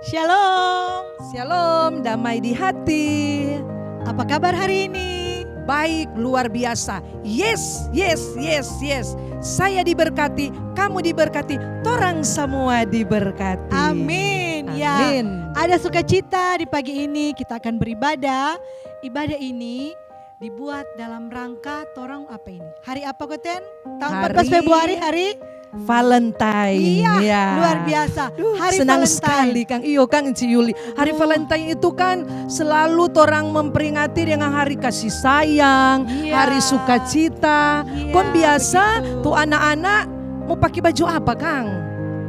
Shalom. Shalom, damai di hati. Apa kabar hari ini? Baik, luar biasa. Yes. Saya diberkati, kamu diberkati, torang semua diberkati. Amin. Ya, Amin. ada sukacita di pagi ini kita akan beribadah. Ibadah ini dibuat dalam rangka torang apa ini? Hari apa Koten? Tahun 14 Februari hari Valentine. Iya, ya. luar biasa. Hari Senang Valentine. sekali Kang Iyo, Kang Ci Yuli. Hari Valentine itu kan selalu orang memperingati dengan hari kasih sayang, Iya. hari sukacita. Iya, Kon biasa begitu. tuh anak-anak mau pakai baju apa Kang?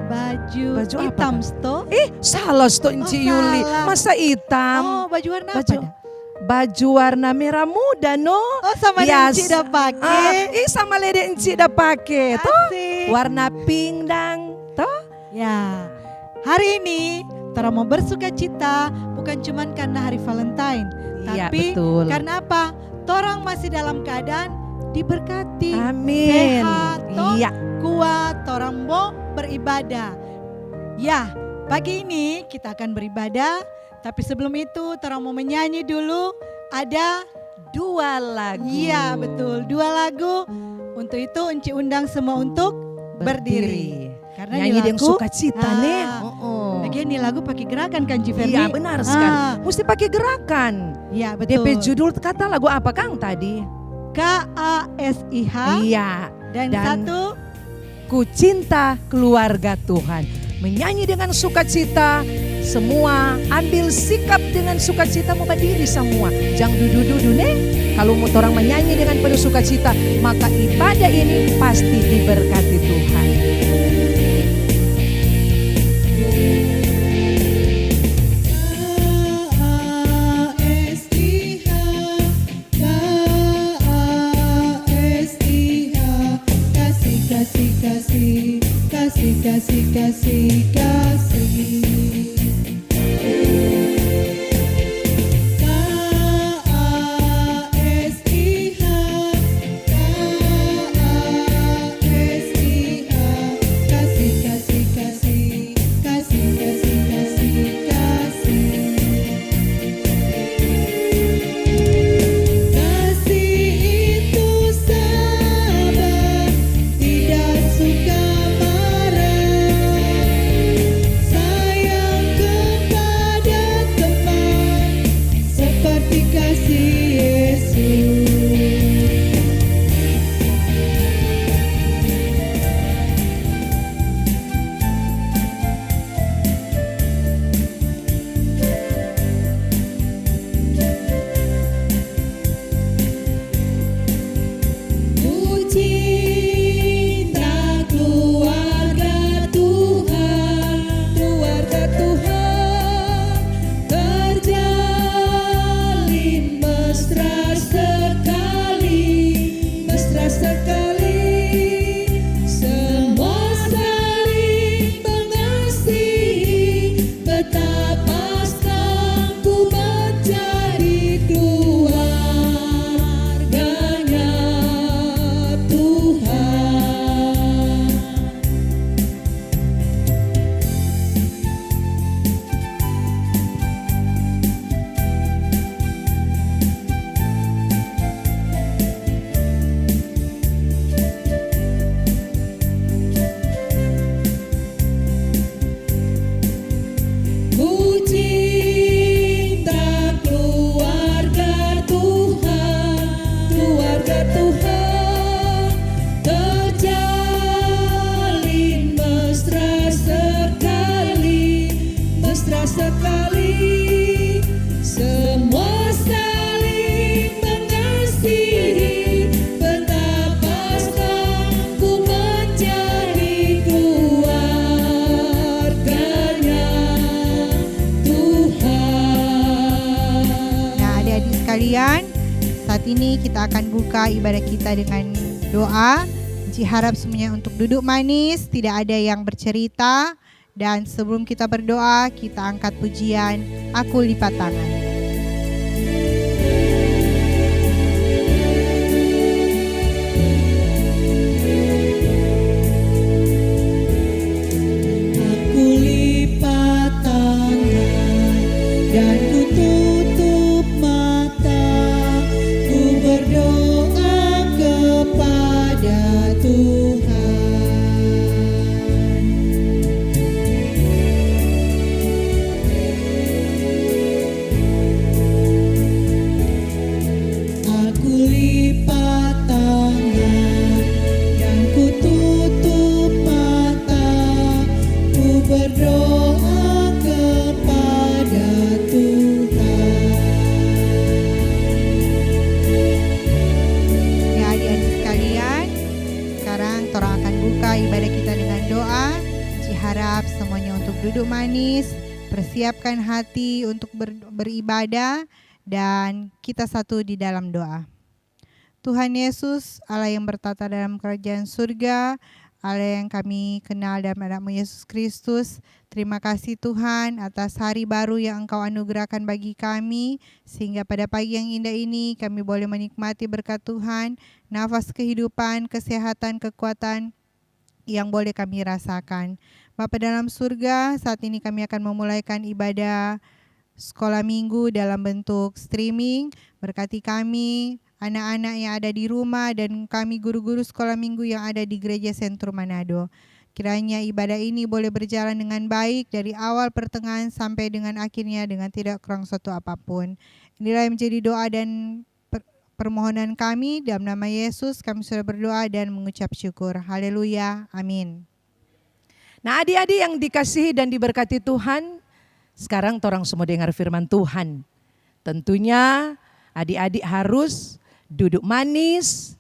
Baju Baju apa, hitam Kang? sto. Salah tuh Ci Yuli. salah. Masa hitam? Baju warna apa? Baju- dah? Baju warna merah muda no. Oh, sama Biasa. Nancy udah pakai. Sama Lede Enci udah pakai tuh. Asik. Warna pink dan toh. Ya, hari ini Tara mau bersuka cita bukan cuma karena hari Valentine, Iya, tapi betul. karena apa? Torang masih dalam keadaan diberkati, Amin. sehat, toh, Iya. kuat, torang mau beribadah. Ya, pagi ini kita akan beribadah, tapi sebelum itu torang mau menyanyi dulu. Ada Dua lagu. iya betul, 2 lagu. Untuk itu Enci undang semua untuk berdiri. Karena Nyanyi ini dengan lagu sukacita nih. Lagian nih lagu pakai gerakan kan Ciferni? Iya benar sekali. Mesti pakai gerakan. Iya betul. DP judul kata lagu apa Kang tadi? KASIH Iya. dan dan- satu Ku cinta keluarga Tuhan. Menyanyi dengan sukacita. Semua ambil sikap dengan sukacita mau berdiri semua. Jangan duduk-duduk nih. Kalau mau orang menyanyi dengan penuh sukacita, maka ibadah ini pasti diberkati Tuhan. Saat ini kita akan buka ibadah kita dengan doa. Ci harap semuanya untuk duduk manis, tidak ada yang bercerita. Dan sebelum kita berdoa, kita angkat pujian Aku Lipat Tangan. Aku lipat tangan lipat tangan dan ku tutup mata, ku berdoa kepada Tuhan. Ya adik-adik sekalian, sekarang Tora akan buka ibadah kita dengan doa. Ci harap semuanya untuk duduk manis, persiapkan hati untuk beribadah, dan kita satu di dalam doa. Tuhan Yesus, Allah yang bertata dalam kerajaan surga, Allah yang kami kenal dalam nama Yesus Kristus, terima kasih Tuhan atas hari baru yang Engkau anugerahkan bagi kami, sehingga pada pagi yang indah ini kami boleh menikmati berkat Tuhan, nafas kehidupan, kesehatan, kekuatan yang boleh kami rasakan. Bapa dalam surga, saat ini kami akan memulaikan ibadah sekolah minggu dalam bentuk streaming. Berkati kami, anak-anak yang ada di rumah, dan kami guru-guru sekolah minggu yang ada di Gereja Sentrum Manado. Kiranya ibadah ini boleh berjalan dengan baik dari awal pertengahan sampai dengan akhirnya dengan tidak kurang suatu apapun. Inilah yang menjadi doa dan permohonan kami. Dalam nama Yesus kami sudah berdoa dan mengucap syukur. Haleluya. Amin. Nah, adik-adik yang dikasihi dan diberkati Tuhan, sekarang torang semua dengar firman Tuhan. Tentunya adik-adik harus duduk manis,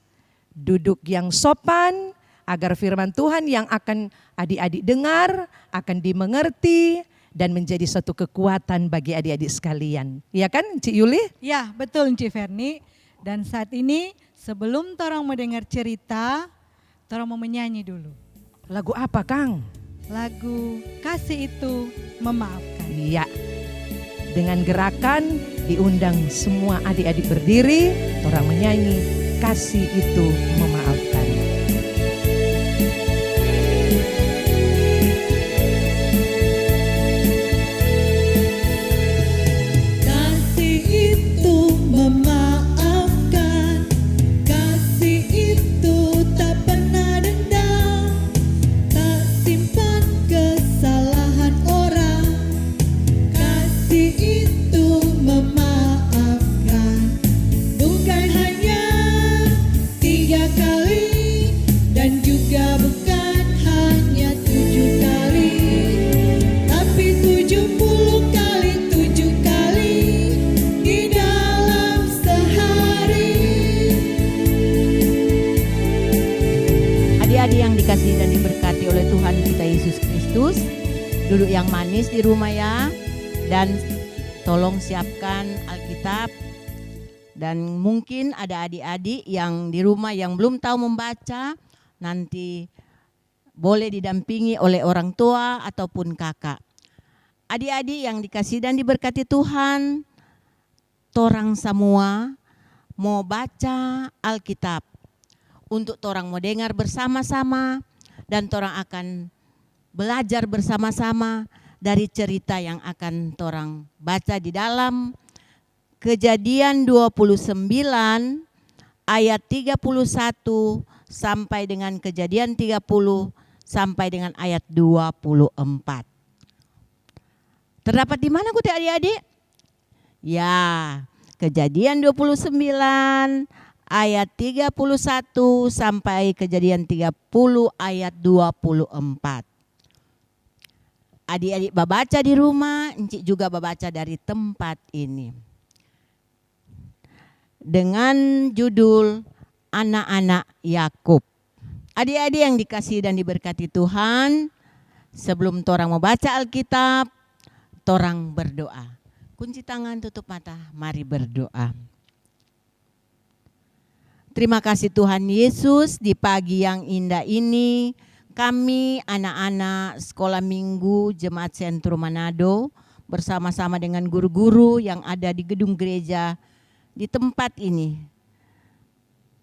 duduk yang sopan, agar firman Tuhan yang akan adik-adik dengar akan dimengerti dan menjadi satu kekuatan bagi adik-adik sekalian. Iya kan, Cik Yuli? Ya, betul Cik Ferni. Dan saat ini sebelum torang mendengar cerita, torang mau menyanyi dulu. Lagu apa, Kang? Lagu Kasih Itu Memaafkan. Iya. Dengan gerakan diundang semua adik-adik berdiri, orang menyanyi Kasih Itu Memaafkan. Kasih itu memaafkan, kasih itu tak pernah dendam, tak simpan kesalahan orang. Kasih itu memaafkan, bukan hanya 3 kali dan juga bukan hanya 7 kali, tapi 70 kali 7 kali di dalam sehari. Adik-adik yang dikasihi dan diberkati oleh Tuhan kita Yesus Kristus, duduk yang manis di rumah ya, dan tolong siapkan Alkitab. Dan mungkin ada adik-adik yang di rumah yang belum tahu membaca, nanti boleh didampingi oleh orang tua ataupun kakak. Adik-adik yang dikasihi dan diberkati Tuhan, torang semua mau baca Alkitab. Untuk torang mau dengar bersama-sama dan torang akan belajar bersama-sama dari cerita yang akan torang baca di dalam Kejadian 29 ayat 31 sampai dengan Kejadian 30 sampai dengan ayat 24. Terdapat di mana kutik adik-adik? Ya, Kejadian 29 ayat 31 sampai Kejadian 30 ayat 24. Adik-adik babaca di rumah, Encik juga babaca dari tempat ini. Dengan judul Anak-anak Yakub. Adik-adik yang dikasihi dan diberkati Tuhan, sebelum torang mau baca Alkitab, torang berdoa. Kunci tangan, tutup mata, mari berdoa. Terima kasih Tuhan Yesus, di pagi yang indah ini kami anak-anak sekolah minggu Jemaat Sentrum Manado bersama-sama dengan guru-guru yang ada di gedung gereja di tempat ini.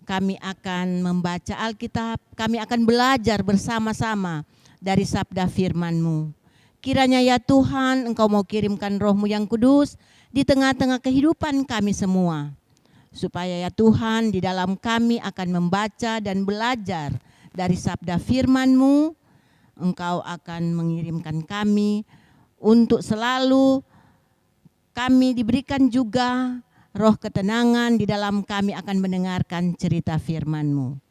Kami akan membaca Alkitab, kami akan belajar bersama-sama dari sabda firman-Mu. Kiranya ya Tuhan, Engkau mau kirimkan Roh-Mu yang kudus di tengah-tengah kehidupan kami semua. Supaya ya Tuhan, di dalam kami akan membaca dan belajar dari sabda firman-Mu, Engkau akan mengirimkan kami untuk selalu kami diberikan juga roh ketenangan di dalam kami akan mendengarkan cerita firman-Mu.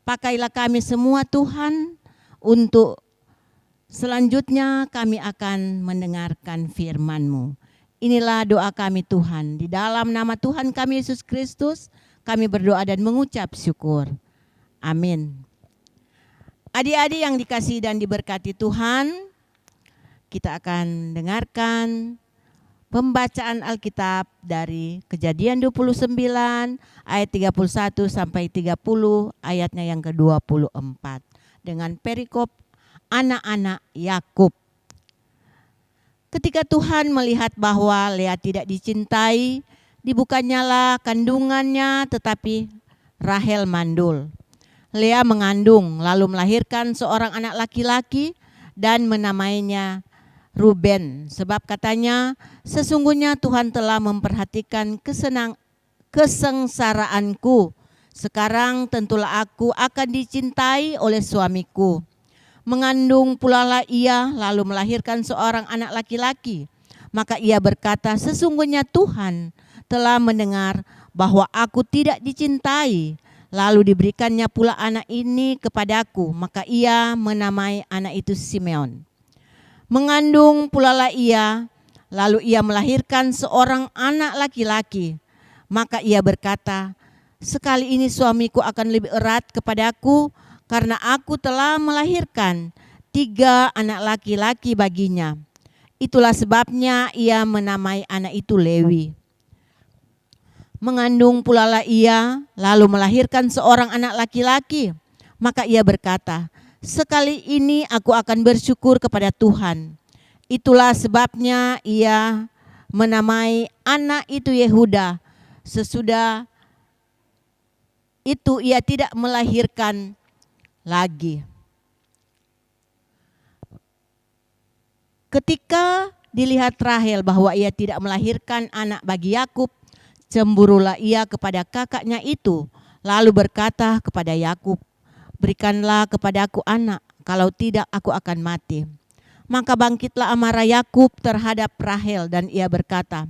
Pakailah kami semua Tuhan, untuk selanjutnya kami akan mendengarkan firman-Mu. Inilah doa kami Tuhan, di dalam nama Tuhan kami Yesus Kristus, kami berdoa dan mengucap syukur. Amin. Adik-adik yang dikasihi dan diberkati Tuhan, kita akan dengarkan pembacaan Alkitab dari Kejadian 29 ayat 31 sampai 30, ayatnya yang ke-24 dengan perikop anak-anak Yakub. Ketika Tuhan melihat bahwa Lea tidak dicintai, dibukanyalah kandungannya, tetapi Rahel mandul. Lea mengandung lalu melahirkan seorang anak laki-laki dan menamainya Ruben, sebab katanya, sesungguhnya Tuhan telah memperhatikan kesengsaraanku. Sekarang tentulah aku akan dicintai oleh suamiku. Mengandung pula lah ia, lalu melahirkan seorang anak laki-laki. Maka ia berkata, sesungguhnya Tuhan telah mendengar bahwa aku tidak dicintai. Lalu diberikannya pula anak ini kepadaku. Maka ia menamai anak itu Simeon. Mengandung pula lah ia, lalu ia melahirkan seorang anak laki-laki. Maka ia berkata, sekali ini suamiku akan lebih erat kepadaku, karena aku telah melahirkan 3 anak laki-laki baginya. Itulah sebabnya ia menamai anak itu Lewi. Mengandung pula lah ia, lalu melahirkan seorang anak laki-laki. Maka ia berkata, sekali ini aku akan bersyukur kepada Tuhan. Itulah sebabnya ia menamai anak itu Yehuda. Sesudah itu ia tidak melahirkan lagi. Ketika dilihat Rahel bahwa ia tidak melahirkan anak bagi Yakub, cemburulah ia kepada kakaknya itu, lalu berkata kepada Yakub, berikanlah kepadaku anak, kalau tidak aku akan mati. Maka bangkitlah amarah Yakub terhadap Rahel dan ia berkata,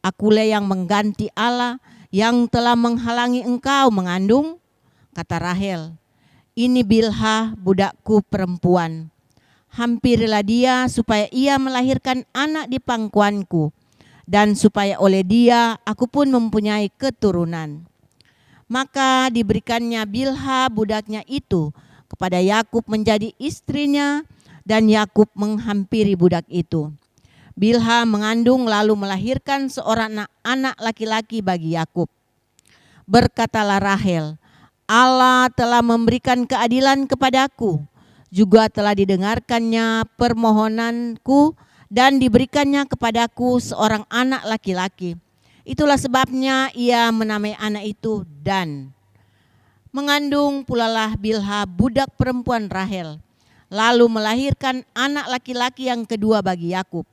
akulah yang mengganti Allah yang telah menghalangi engkau mengandung. Kata Rahel, ini Bilha budakku perempuan. Hampirilah dia supaya ia melahirkan anak di pangkuanku, dan supaya oleh dia aku pun mempunyai keturunan. Maka diberikannya Bilha budaknya itu kepada Yakub menjadi istrinya, dan Yakub menghampiri budak itu. Bilha mengandung lalu melahirkan seorang anak laki-laki bagi Yakub. Berkatalah Rahel, Allah telah memberikan keadilan kepadaku, juga telah didengarkannya permohonanku dan diberikannya kepadaku seorang anak laki-laki. Itulah sebabnya ia menamai anak itu Dan. Mengandung pula lah Bilha budak perempuan Rahel, lalu melahirkan anak laki-laki yang kedua bagi Yakub.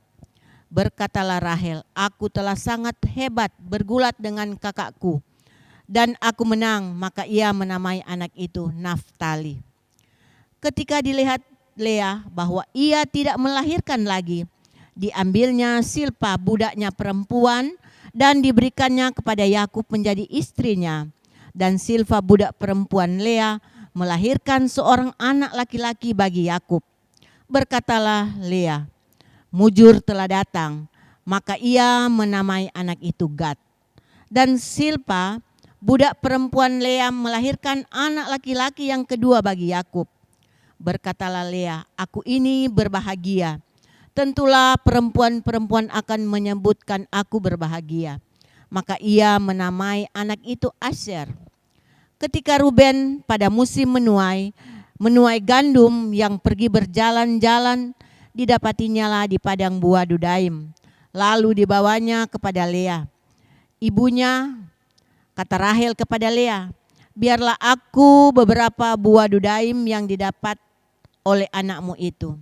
Berkatalah Rahel, aku telah sangat hebat bergulat dengan kakakku, dan aku menang, maka ia menamai anak itu Naftali. Ketika dilihat Lea bahwa ia tidak melahirkan lagi, diambilnya Silpa budaknya perempuan dan diberikannya kepada Yakub menjadi istrinya. Dan Silpa budak perempuan Lea melahirkan seorang anak laki-laki bagi Yakub. Berkatalah Lea, mujur telah datang, maka ia menamai anak itu Gad. Dan Silpa budak perempuan Lea melahirkan anak laki-laki yang kedua bagi Yakub. Berkatalah Lea, aku ini berbahagia. Tentulah perempuan-perempuan akan menyebutkan aku berbahagia. Maka ia menamai anak itu Asher. Ketika Ruben pada musim menuai gandum yang pergi berjalan-jalan, didapatinya lah di padang buah Dudaim. Lalu dibawanya kepada Lea. Ibunya, kata Rahel kepada Lea, biarlah aku beberapa buah Dudaim yang didapat oleh anakmu itu.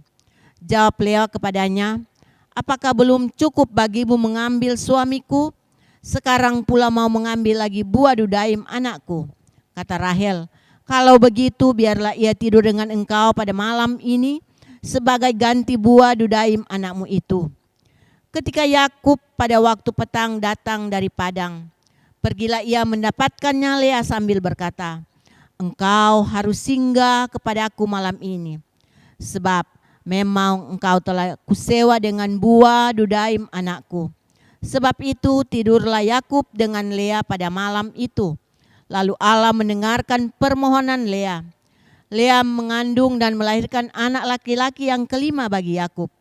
Jawab Lea kepadanya, apakah belum cukup bagimu mengambil suamiku? Sekarang pula mau mengambil lagi buah Dudaim anakku. Kata Rahel, kalau begitu biarlah ia tidur dengan engkau pada malam ini sebagai ganti buah Dudaim anakmu itu. Ketika Yakub pada waktu petang datang dari padang, Pergilah ia mendapatkannya Lea sambil berkata, "Engkau harus singgah kepadaku malam ini, sebab memang engkau telah kusewa dengan buah dudaim anakku." Sebab itu tidurlah Yakub dengan Lea pada malam itu. Lalu Allah mendengarkan permohonan Lea. Lea mengandung dan melahirkan anak laki-laki yang kelima bagi Yakub.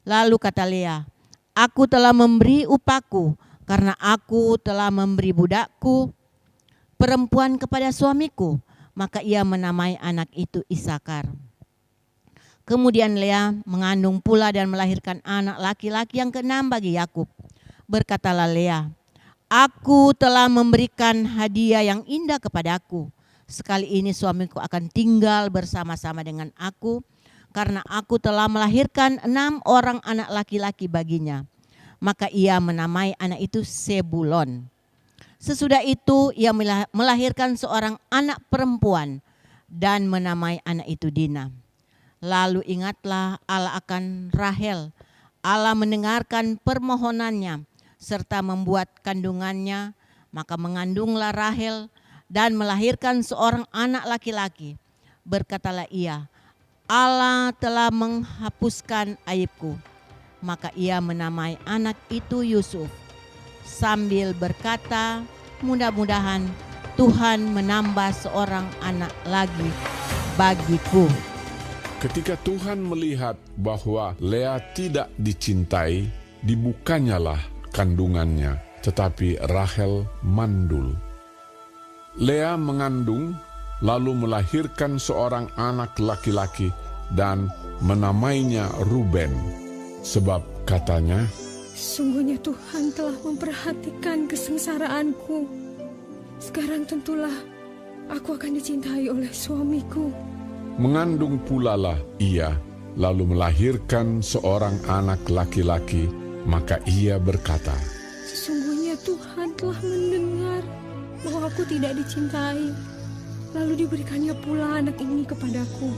Lalu kata Lea, "Aku telah memberi upahku, karena aku telah memberi budakku perempuan kepada suamiku." Maka ia menamai anak itu Ishakar. Kemudian Lea mengandung pula dan melahirkan anak laki-laki yang keenam bagi Yakub. Berkatalah Lea, "Aku telah memberikan hadiah yang indah kepadaku. Sekali ini suamiku akan tinggal bersama-sama dengan aku, karena aku telah melahirkan 6 orang anak laki-laki baginya." Maka ia menamai anak itu Sebulon. Sesudah itu ia melahirkan seorang anak perempuan dan menamai anak itu Dina. Lalu ingatlah Allah akan Rahel. Allah mendengarkan permohonannya serta membuat kandungannya, maka mengandunglah Rahel dan melahirkan seorang anak laki-laki. Berkatalah ia, "Allah telah menghapuskan aibku." Maka ia menamai anak itu Yusuf, sambil berkata, "Mudah-mudahan Tuhan menambah seorang anak lagi bagiku." Ketika Tuhan melihat bahwa Lea tidak dicintai, dibukanyalah kandungannya, tetapi Rahel mandul. Lea mengandung, lalu melahirkan seorang anak laki-laki dan menamainya Ruben, sebab katanya, "Sungguhnya Tuhan telah memperhatikan kesengsaraanku. Sekarang tentulah aku akan dicintai oleh suamiku." Mengandung pulalah ia, lalu melahirkan seorang anak laki-laki, maka ia berkata, "Sesungguhnya Tuhan telah mendengar bahwa aku tidak dicintai, lalu diberikannya pula anak ini kepadaku."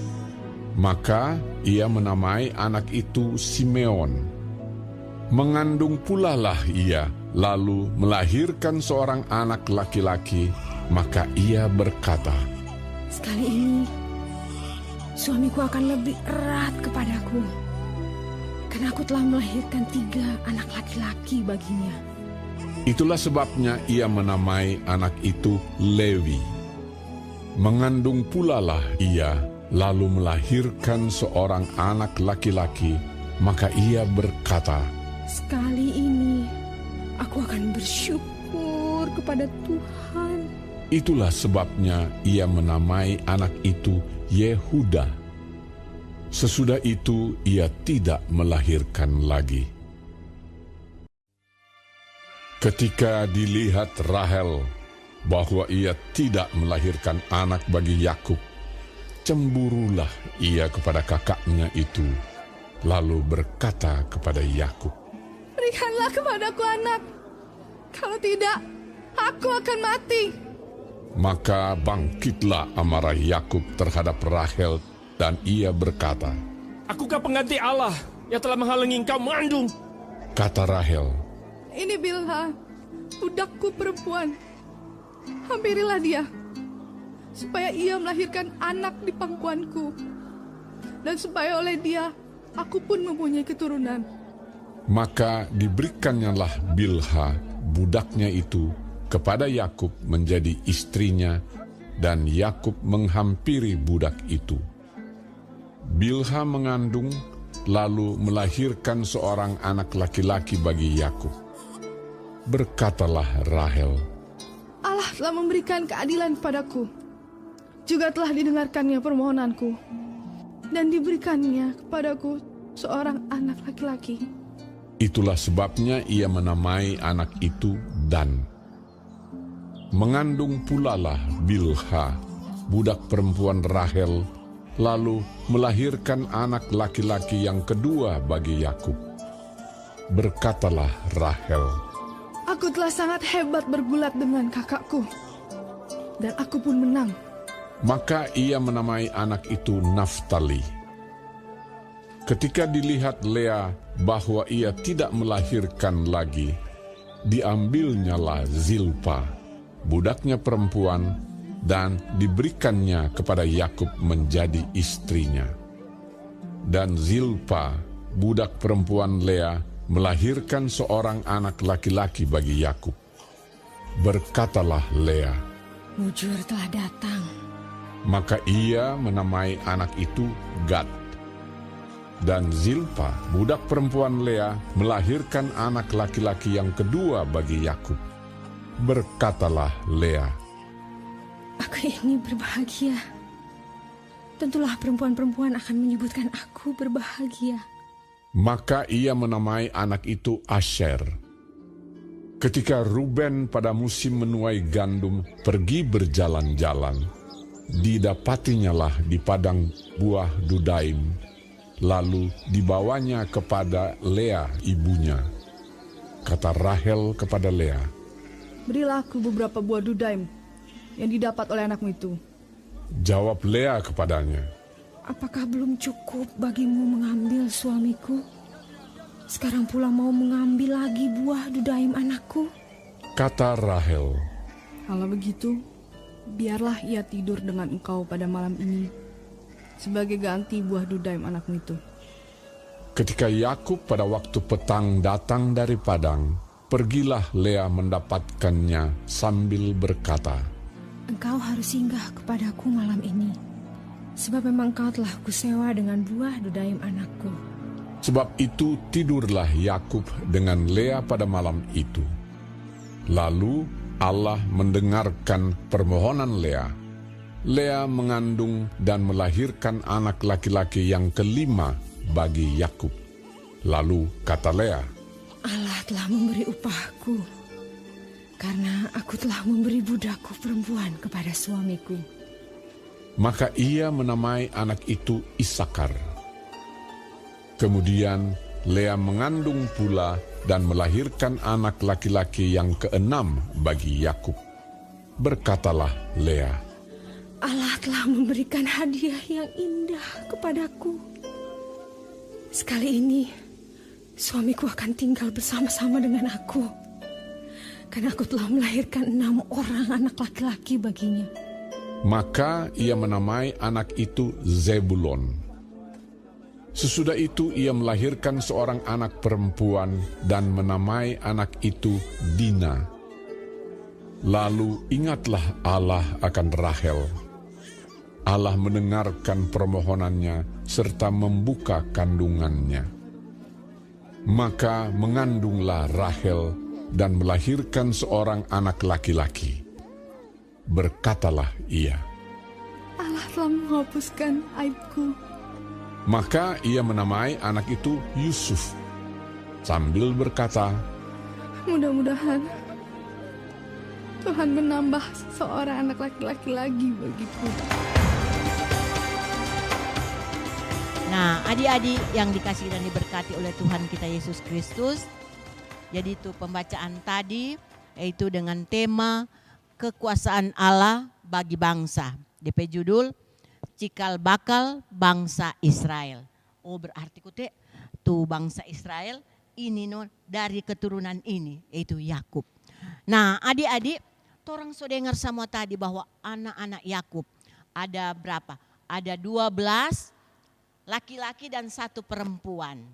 Maka ia menamai anak itu Simeon. Mengandung pulalah ia, lalu melahirkan seorang anak laki-laki, maka ia berkata, "Sekali ini suamiku akan lebih erat kepadaku, karena aku telah melahirkan 3 anak laki-laki baginya." Itulah sebabnya ia menamai anak itu Lewi. Mengandung pulalah ia, lalu melahirkan seorang anak laki-laki, maka ia berkata, "Sekali ini aku akan bersyukur kepada Tuhan." Itulah sebabnya ia menamai anak itu Yehuda. Sesudah itu ia tidak melahirkan lagi. Ketika dilihat Rahel bahwa ia tidak melahirkan anak bagi Yakub, cemburulah ia kepada kakaknya itu, lalu berkata kepada Yakub, "Berikanlah kepadaku anak, kalau tidak aku akan mati." Maka bangkitlah amarah Yakub terhadap Rahel dan ia berkata, "Akukah pengganti Allah yang telah menghalangi engkau mengandung?" Kata Rahel, "Ini Bilha, budakku perempuan. Hampirilah dia, supaya ia melahirkan anak di pangkuanku, dan supaya oleh dia aku pun mempunyai keturunan." Maka diberikannya Bilha, budaknya itu, kepada Yakub menjadi istrinya, dan Yakub menghampiri budak itu. Bilha mengandung, lalu melahirkan seorang anak laki-laki bagi Yakub. Berkatalah Rahel, "Allah telah memberikan keadilan kepadaku, juga telah didengarkannya permohonanku, dan diberikannya kepadaku seorang anak laki-laki." Itulah sebabnya ia menamai anak itu Dan. Mengandung pulalah Bilha, budak perempuan Rahel, lalu melahirkan anak laki-laki yang kedua bagi Yakub. Berkatalah Rahel, "Aku telah sangat hebat bergulat dengan kakakku, dan aku pun menang." Maka ia menamai anak itu Naftali. Ketika dilihat Lea bahwa ia tidak melahirkan lagi, diambilnyalah Zilpa, budaknya perempuan, dan diberikannya kepada Yakub menjadi istrinya. Dan Zilpa, budak perempuan Lea, melahirkan seorang anak laki-laki bagi Yakub. Berkatalah Lea, "Mujur telah datang." maka ia menamai anak itu Gad. Dan Zilpa, budak perempuan Lea, melahirkan anak laki-laki yang kedua bagi Yakub. Berkatalah Lea, Aku ini berbahagia. Tentulah perempuan-perempuan akan menyebutkan aku berbahagia. maka ia menamai anak itu Asher. Ketika Ruben pada musim menuai gandum pergi berjalan-jalan, didapatinyalah di padang buah Dudaim, lalu dibawanya kepada Lea ibunya. Kata Rahel kepada Lea, Berilah aku beberapa buah dudaim yang didapat oleh anakmu itu. jawab Lea kepadanya, Apakah belum cukup bagimu mengambil suamiku? Sekarang pula mau mengambil lagi buah dudaim anakku? kata Rahel, Kalau begitu, biarlah ia tidur dengan engkau pada malam ini sebagai ganti buah dudaim anakmu itu. ketika Yakub pada waktu petang datang dari padang, pergilah Lea mendapatkannya sambil berkata, Engkau harus singgah kepadaku malam ini, sebab memang engkau telah kusewa dengan buah dudaim anakku. Sebab itu tidurlah Yakub dengan Lea pada malam itu. Lalu Allah mendengarkan permohonan Lea. Lea mengandung dan melahirkan anak laki-laki yang kelima bagi Yakub. Lalu kata Lea, Allah telah memberi upahku, karena aku telah memberi budakku perempuan kepada suamiku. maka ia menamai anak itu Isakar. Kemudian Lea mengandung pula dan melahirkan anak laki-laki yang keenam bagi Yakub. Berkatalah Lea, Allah telah memberikan hadiah yang indah kepadaku. Sekali ini, suamiku akan tinggal bersama-sama dengan aku, karena aku telah melahirkan 6 orang anak laki-laki baginya. maka ia menamai anak itu Zebulon. Sesudah itu ia melahirkan seorang anak perempuan dan menamai anak itu Dina. Lalu ingatlah Allah akan Rahel. Allah mendengarkan permohonannya serta membuka kandungannya. Maka mengandunglah Rahel dan melahirkan seorang anak laki-laki. Berkatalah ia, Allah telah menghapuskan aibku. maka ia menamai anak itu Yusuf, sambil berkata, Mudah-mudahan Tuhan menambah seorang anak laki-laki lagi bagiku. Nah, adik-adik yang dikasihi dan diberkati oleh Tuhan kita Yesus Kristus. Jadi itu pembacaan tadi, yaitu dengan tema kekuasaan Allah bagi bangsa. DP judul, Cikal bakal bangsa Israel. Oh, berarti kute tuh bangsa Israel ini dari keturunan ini, yaitu Yakub. Nah, adik-adik, torang sudah dengar semua tadi bahwa anak-anak Yakub ada berapa? Ada 12 laki-laki dan 1 perempuan.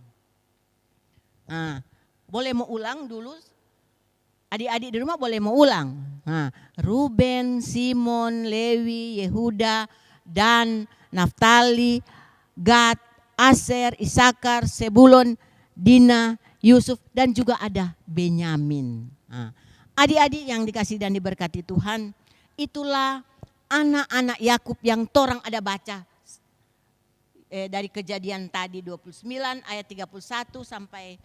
Nah, boleh mau ulang dulu? Adik-adik di rumah boleh mau ulang. Nah, Ruben, Simon, Lewi, Yehuda, Dan, Naftali, Gad, Aser, Isakar, Sebulon, Dina, Yusuf, dan juga ada Benyamin. Nah, adik-adik yang dikasihi dan diberkati Tuhan, itulah anak-anak Yakub yang torang ada baca dari kejadian tadi 29 ayat 31 sampai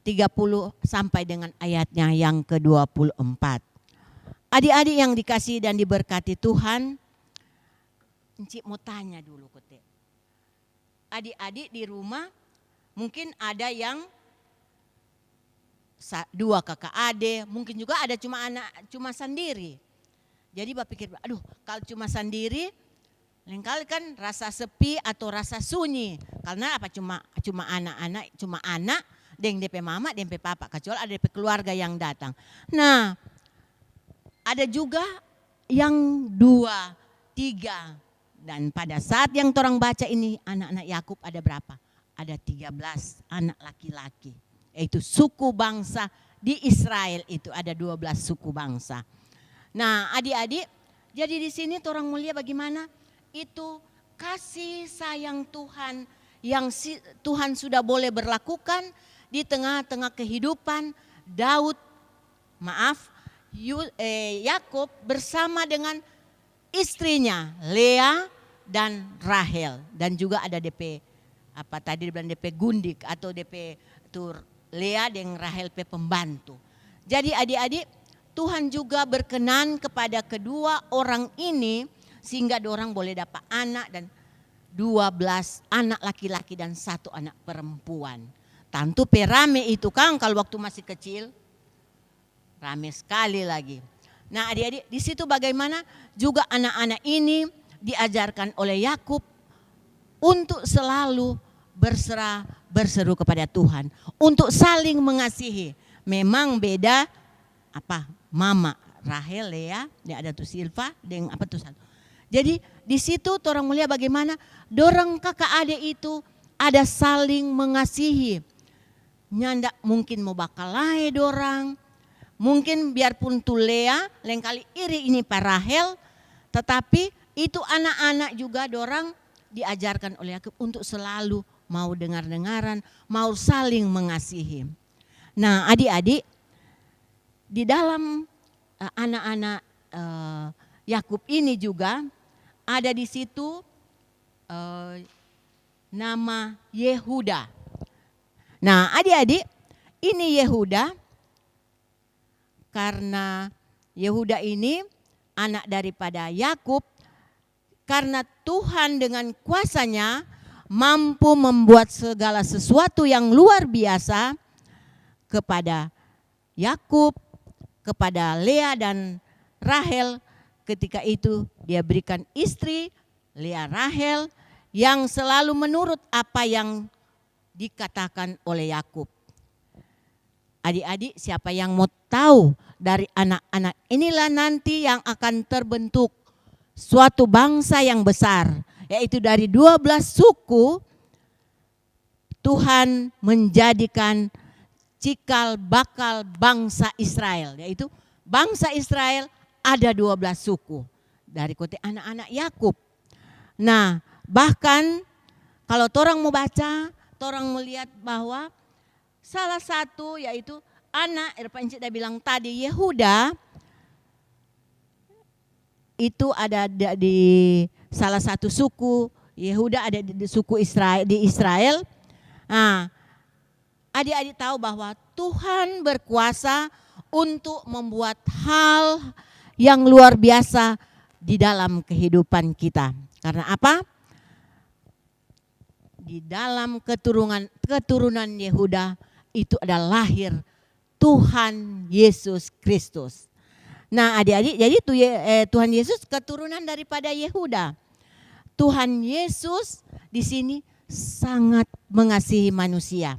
30 sampai dengan ayatnya yang ke-24. Adik-adik yang dikasihi dan diberkati Tuhan, Encik mau tanya dulu kote. Adik-adik di rumah mungkin ada yang 2 kakak adik, mungkin juga ada cuma sendiri. Jadi bapak pikir, aduh kalau cuma sendiri, lain kali kan rasa sepi atau rasa sunyi. Karena apa cuma anak-anak, cuma anak deng DP mama, DP papa, kecuali ada DP keluarga yang datang. Nah, ada juga yang 2, 3. Dan pada saat yang torang baca ini, anak-anak Yakub ada berapa? Ada 13 anak laki-laki. Yaitu suku bangsa di Israel itu ada 12 suku bangsa. Nah, adik-adik, jadi di sini torang mulia bagaimana itu kasih sayang Tuhan yang Tuhan sudah boleh berlakukan di tengah-tengah kehidupan Yakub bersama dengan istrinya Lea dan Rahel, dan juga ada DP DP gundik atau DP tur Lea dengan Rahel pembantu. Jadi adik-adik, Tuhan juga berkenan kepada kedua orang ini sehingga orang boleh dapat anak, dan 12 anak laki-laki dan 1 anak perempuan. Tentu rame itu Kang, kalau waktu masih kecil rame sekali lagi. Nah adik-adik, di situ bagaimana juga anak-anak ini diajarkan oleh Yakub untuk selalu berseru kepada Tuhan, untuk saling mengasihi. Memang beda mama Rahel, Lea, ada tuh Silva dengan satu. Jadi di situ orang melihat bagaimana dorang kakak adik itu ada saling mengasihi. Nyanda mungkin mau bakal lain dorang. Mungkin biarpun tuh Lea lain kali iri ini Pak Rahel, tetapi itu anak-anak juga dorang diajarkan oleh Yakub untuk selalu mau dengar-dengaran, mau saling mengasihi. Nah adik-adik, di dalam anak-anak Yakub ini juga ada di situ nama Yehuda. Nah adik-adik, ini Yehuda karena Yehuda ini anak daripada Yakub, karena Tuhan dengan kuasanya mampu membuat segala sesuatu yang luar biasa kepada Yakub, kepada Lea dan Rahel. Ketika itu dia berikan istri Lea Rahel yang selalu menurut apa yang dikatakan oleh Yakub. Adik-adik, siapa yang mau tahu dari anak-anak inilah nanti yang akan terbentuk suatu bangsa yang besar, yaitu dari 12 suku Tuhan menjadikan cikal bakal bangsa Israel, yaitu bangsa Israel ada 12 suku dari kota anak-anak Yakub. Nah, bahkan kalau orang mau baca, orang melihat bahwa salah satu yaitu anak Encik dah bilang tadi Yehuda itu ada di salah satu suku. Yehuda ada di suku Israel, di Israel. Nah, adik-adik tahu bahwa Tuhan berkuasa untuk membuat hal yang luar biasa di dalam kehidupan kita. Karena apa? Di dalam keturunan Yehuda itu adalah lahir Tuhan Yesus Kristus. Nah adik-adik, jadi Tuhan Yesus keturunan daripada Yehuda. Tuhan Yesus di sini sangat mengasihi manusia.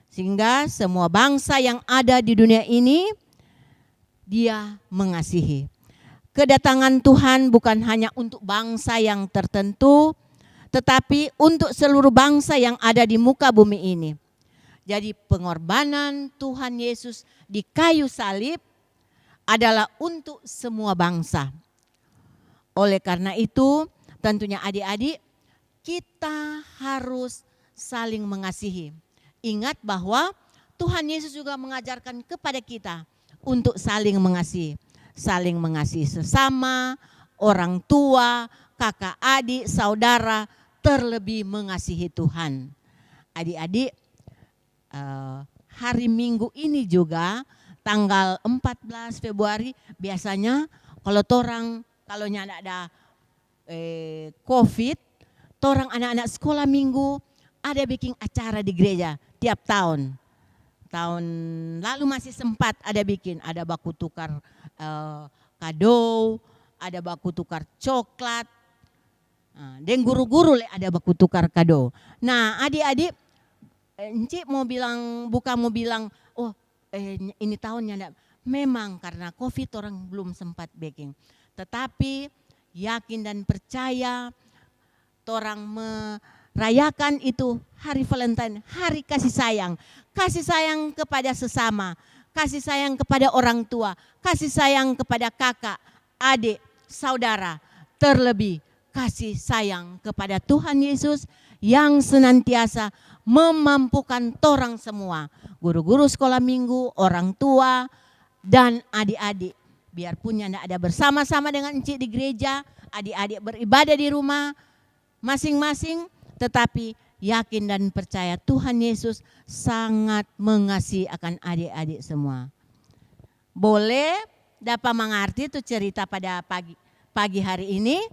Sehingga semua bangsa yang ada di dunia ini dia mengasihi. Kedatangan Tuhan bukan hanya untuk bangsa yang tertentu, tetapi untuk seluruh bangsa yang ada di muka bumi ini. Jadi pengorbanan Tuhan Yesus di kayu salib adalah untuk semua bangsa. Oleh karena itu, tentunya adik-adik, kita harus saling mengasihi. Ingat bahwa Tuhan Yesus juga mengajarkan kepada kita untuk saling mengasihi. Saling mengasihi sesama, orang tua, kakak adik, saudara, terlebih mengasihi Tuhan. Adik-adik, hari Minggu ini juga tanggal 14 Februari biasanya kalau nyada ada COVID, torang anak-anak sekolah minggu ada bikin acara di gereja tiap tahun. Tahun lalu masih sempat ada bikin, ada baku tukar kado, ada baku tukar coklat, dan guru-guru ada baku tukar kado. Nah adik-adik, Encik mau bilang, bukan mau bilang, oh ini tahunnya enggak. Memang karena COVID orang belum sempat baking. Tetapi yakin dan percaya orang merayakan itu hari Valentine, hari kasih sayang. Kasih sayang kepada sesama, kasih sayang kepada orang tua, kasih sayang kepada kakak, adik, saudara. Terlebih kasih sayang kepada Tuhan Yesus yang senantiasa memampukan torang semua. Guru-guru sekolah minggu, orang tua, dan adik-adik. Biarpun tidak ada bersama-sama dengan encik di gereja, adik-adik beribadah di rumah masing-masing, tetapi yakin dan percaya Tuhan Yesus sangat mengasihi akan adik-adik semua. Boleh dapat mengerti itu cerita pada pagi hari ini?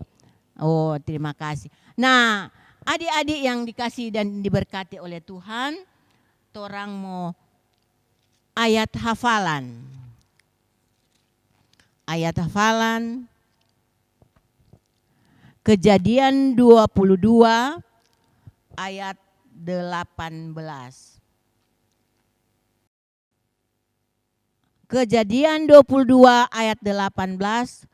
Oh, terima kasih. Nah, adik-adik yang dikasih dan diberkati oleh Tuhan, torang mau ayat hafalan. Ayat hafalan Kejadian 22 ayat 18. Kejadian 22 ayat 18.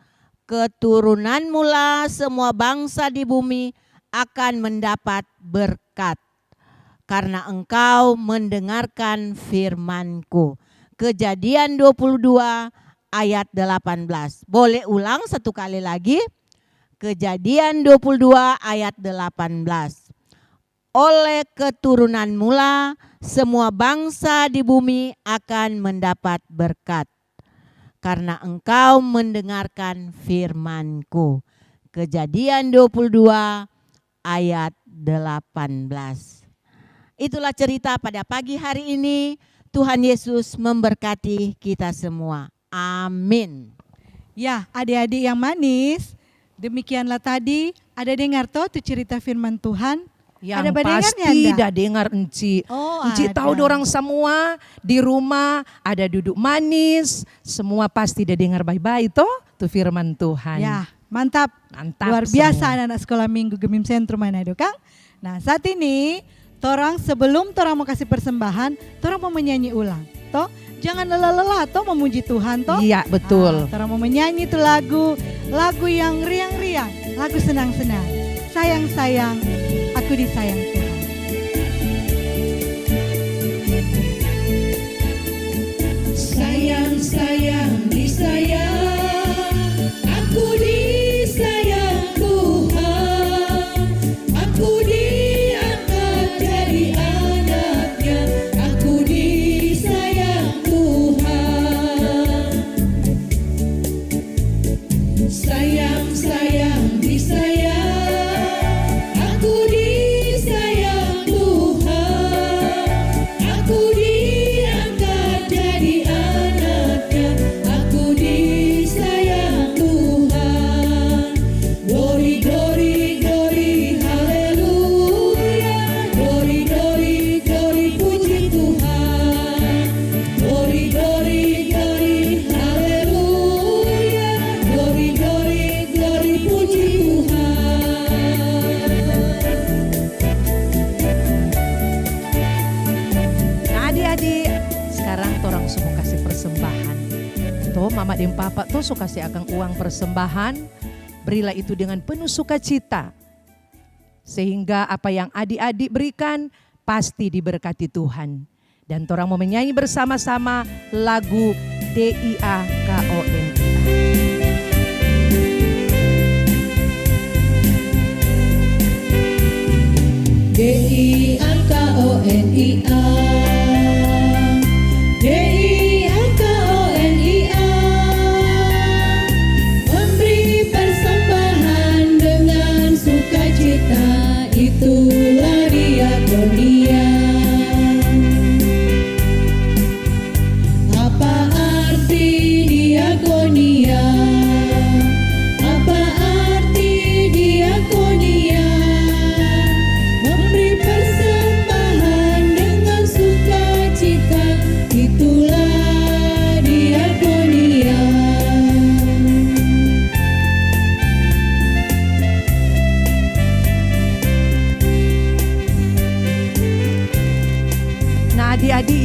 Keturunan mula semua bangsa di bumi akan mendapat berkat karena engkau mendengarkan firman-Ku. Kejadian 22 ayat 18. Boleh ulang satu kali lagi? Kejadian 22 ayat 18. Oleh keturunan mula semua bangsa di bumi akan mendapat berkat karena engkau mendengarkan firman-Ku. Kejadian 22 ayat 18. Itulah cerita pada pagi hari ini. Tuhan Yesus memberkati kita semua. Amin. Ya, adik-adik yang manis, demikianlah tadi ada dengar toh tuh cerita firman Tuhan? Yang ada pasti dah dengar Enci. Oh, Enci tahu dorang semua di rumah ada duduk manis, semua pasti dah dengar baik-baik toh tuh firman Tuhan. Ya, mantap. Mantap Luar biasa semua. anak-anak sekolah minggu Gemim Sentrum Manado, Kang. Nah, saat ini torang sebelum torang mau kasih persembahan, torang mau menyanyi ulang. Toh, jangan lelah-lelah toh memuji Tuhan toh. Iya, betul. Torang mau menyanyi itu lagu yang riang-riang, lagu senang-senang. Sayang-sayang, aku disayang Tuhan. Sayang-sayang disayang, aku disayang Tuhan. Aku diangkat jadi anaknya, aku disayang Tuhan. Sayang-sayang disayang, aku disayang Tuhan. Aku diangkat jadi anaknya, aku disayang Tuhan. Glory, glory, glory, haleluya. Glory, glory, glory, puji Tuhan. Glory, glory, glory, haleluya. Glory, glory, glory, puji Tuhan. Nah, adik-adik, sekarang torang semua kasih persembahan. Toh mama dan papa toh suka kasih akan uang persembahan. Berilah itu dengan penuh sukacita. Sehingga apa yang adik-adik berikan pasti diberkati Tuhan. Dan torang mau menyanyi bersama-sama lagu DIAKONIA. DIAKONIA, DIAKONIA, memberi persembahan dengan sukacita, itulah diakonia. Apa arti diakonia?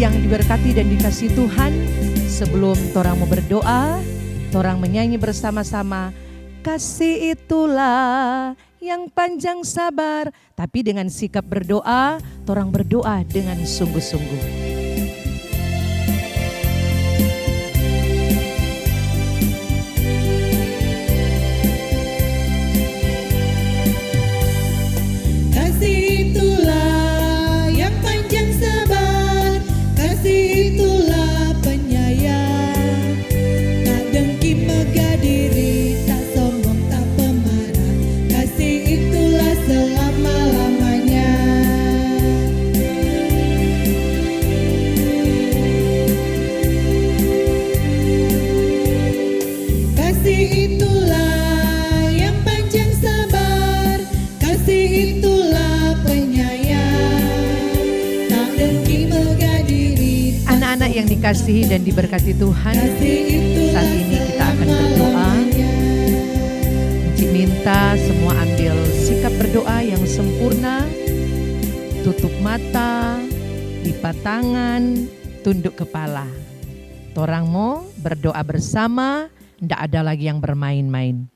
yang diberkati dan dikasihi Tuhan, sebelum torang mau berdoa, torang menyanyi bersama-sama, kasih itulah yang panjang sabar. Tapi dengan sikap berdoa, torang berdoa dengan sungguh-sungguh. Kasih itulah yang panjang sabar, kasih itulah penyayang, tak dengki megah diri, tak sombong tak pemarah, kasih itulah selama-lamanya. Kasih itulah yang panjang sabar, kasih itulah penyayang, tak dengki megah diri. Anak-anak yang dikasihi dan diberkati Tuhan, Kasih itulah saat ini kita akan berdoa. selama-lamanya. Encik minta semua ambil sikap berdoa yang sempurna, tutup mata, lipat tangan, tunduk kepala. Torang mau berdoa bersama, ndak ada lagi yang bermain-main.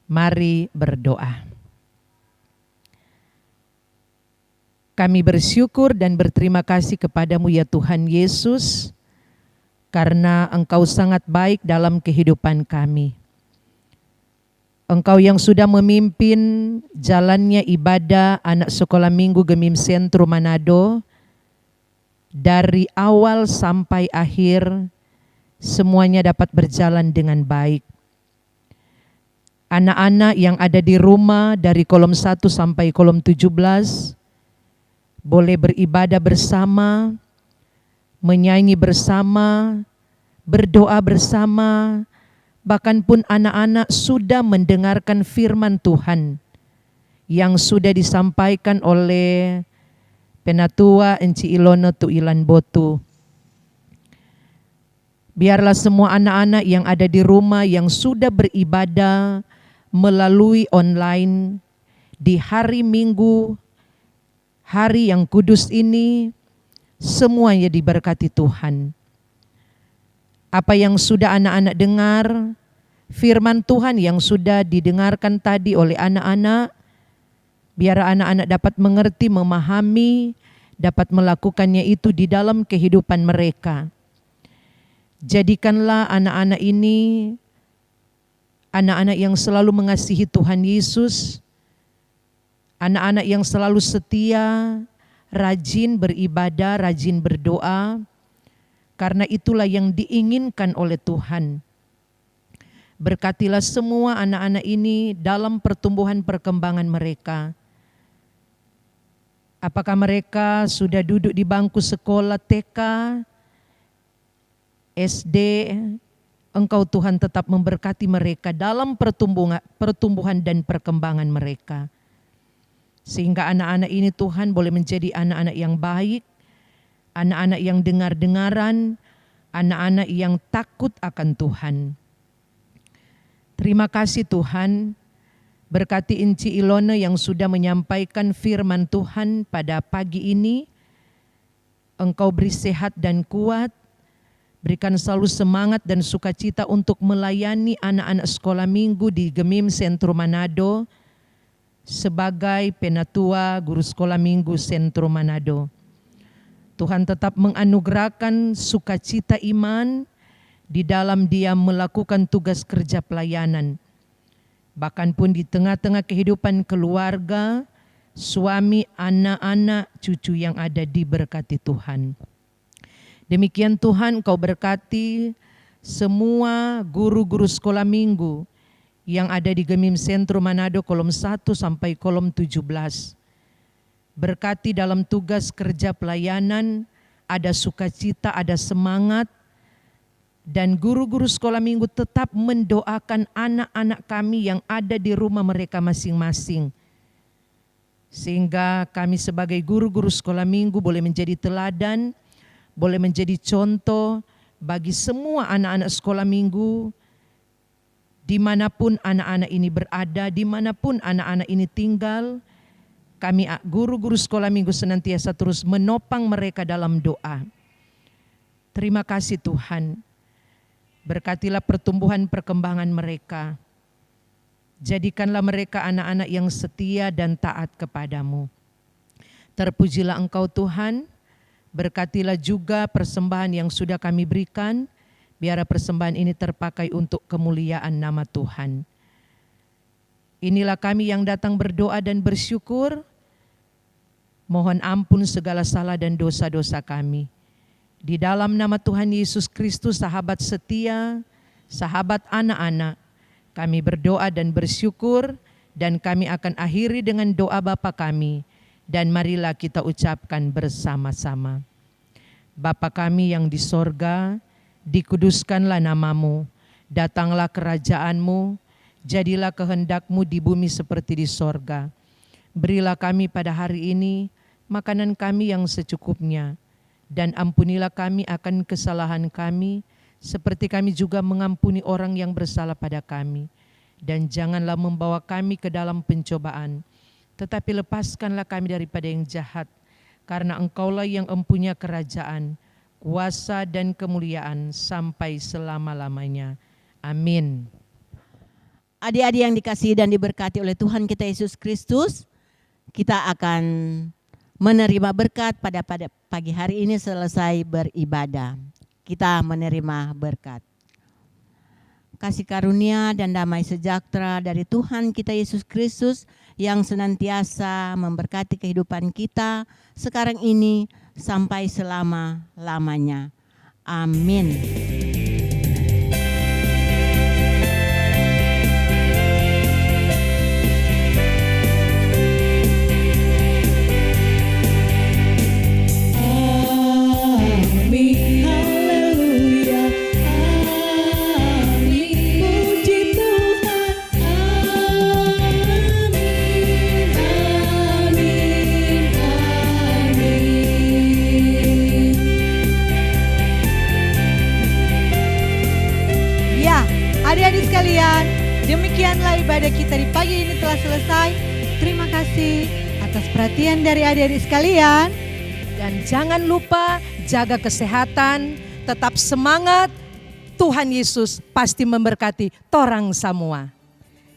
Mari berdoa. Kami bersyukur dan berterima kasih kepadamu ya Tuhan Yesus, karena Engkau sangat baik dalam kehidupan kami. Engkau yang sudah memimpin jalannya ibadah anak sekolah minggu Gemim Sentrum Manado, dari awal sampai akhir, semuanya dapat berjalan dengan baik. Anak-anak yang ada di rumah dari kolom 1 sampai kolom 17, boleh beribadah bersama, menyanyi bersama, berdoa bersama, bahkan pun anak-anak sudah mendengarkan firman Tuhan yang sudah disampaikan oleh Penatua Enci Ilono Tuilan Botu. Biarlah semua anak-anak yang ada di rumah yang sudah beribadah melalui online di hari Minggu, hari yang kudus ini, semuanya diberkati Tuhan. Apa yang sudah anak-anak dengar, firman Tuhan yang sudah didengarkan tadi oleh anak-anak, biar anak-anak dapat mengerti, memahami, dapat melakukannya itu di dalam kehidupan mereka. Jadikanlah anak-anak ini anak-anak yang selalu mengasihi Tuhan Yesus, anak-anak yang selalu setia, rajin beribadah, rajin berdoa, karena itulah yang diinginkan oleh Tuhan. Berkatilah semua anak-anak ini dalam pertumbuhan perkembangan mereka. Apakah mereka sudah duduk di bangku sekolah TK, SD, Engkau Tuhan tetap memberkati mereka dalam pertumbuhan dan perkembangan mereka. Sehingga anak-anak ini Tuhan boleh menjadi anak-anak yang baik, anak-anak yang dengar-dengaran, anak-anak yang takut akan Tuhan. Terima kasih Tuhan, berkati Enci Ilona yang sudah menyampaikan firman Tuhan pada pagi ini. Engkau beri sehat dan kuat, berikan selalu semangat dan sukacita untuk melayani anak-anak sekolah minggu di Gemim Sentrum Manado sebagai penatua guru sekolah minggu Sentrum Manado. Tuhan tetap menganugerahkan sukacita iman di dalam dia melakukan tugas kerja pelayanan. Bahkan pun di tengah-tengah kehidupan keluarga, suami, anak-anak, cucu yang ada diberkati Tuhan. Demikian Tuhan Kau berkati semua guru-guru sekolah minggu yang ada di Gemim Sentrum Manado kolom 1 sampai kolom 17. Berkati dalam tugas kerja pelayanan, ada sukacita, ada semangat, dan guru-guru sekolah minggu tetap mendoakan anak-anak kami yang ada di rumah mereka masing-masing. Sehingga kami sebagai guru-guru sekolah minggu boleh menjadi teladan, boleh menjadi contoh bagi semua anak-anak sekolah minggu, dimanapun anak-anak ini berada, dimanapun anak-anak ini tinggal. Kami guru-guru sekolah minggu senantiasa terus menopang mereka dalam doa. Terima kasih Tuhan. Berkatilah pertumbuhan perkembangan mereka. Jadikanlah mereka anak-anak yang setia dan taat kepadamu. Terpujilah Engkau Tuhan. Berkatilah juga persembahan yang sudah kami berikan. Biar persembahan ini terpakai untuk kemuliaan nama Tuhan. Inilah kami yang datang berdoa dan bersyukur. Mohon ampun segala salah dan dosa-dosa kami. Di dalam nama Tuhan Yesus Kristus, sahabat setia, sahabat anak-anak, kami berdoa dan bersyukur, dan kami akan akhiri dengan doa Bapa kami, dan marilah kita ucapkan bersama-sama. Bapa kami yang di sorga, dikuduskanlah namamu, datanglah kerajaanmu, jadilah kehendakmu di bumi seperti di sorga. Berilah kami pada hari ini makanan kami yang secukupnya, dan ampunilah kami akan kesalahan kami, seperti kami juga mengampuni orang yang bersalah pada kami. Dan janganlah membawa kami ke dalam pencobaan, tetapi lepaskanlah kami daripada yang jahat, karena Engkaulah yang empunya kerajaan, kuasa dan kemuliaan sampai selama-lamanya. Amin. Adik-adik yang dikasihi dan diberkati oleh Tuhan kita Yesus Kristus, kita akan menerima berkat pada pagi hari ini selesai beribadah. Kita menerima berkat. Kasih karunia dan damai sejahtera dari Tuhan kita Yesus Kristus yang senantiasa memberkati kehidupan kita sekarang ini sampai selama-lamanya. Amin. Adik-adik sekalian, demikianlah ibadah kita di pagi ini telah selesai. Terima kasih atas perhatian dari adik-adik sekalian. Dan jangan lupa jaga kesehatan, tetap semangat. Tuhan Yesus pasti memberkati torang semua.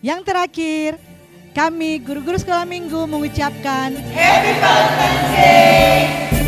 Yang terakhir, kami guru-guru sekolah minggu mengucapkan Happy Valentine's Day.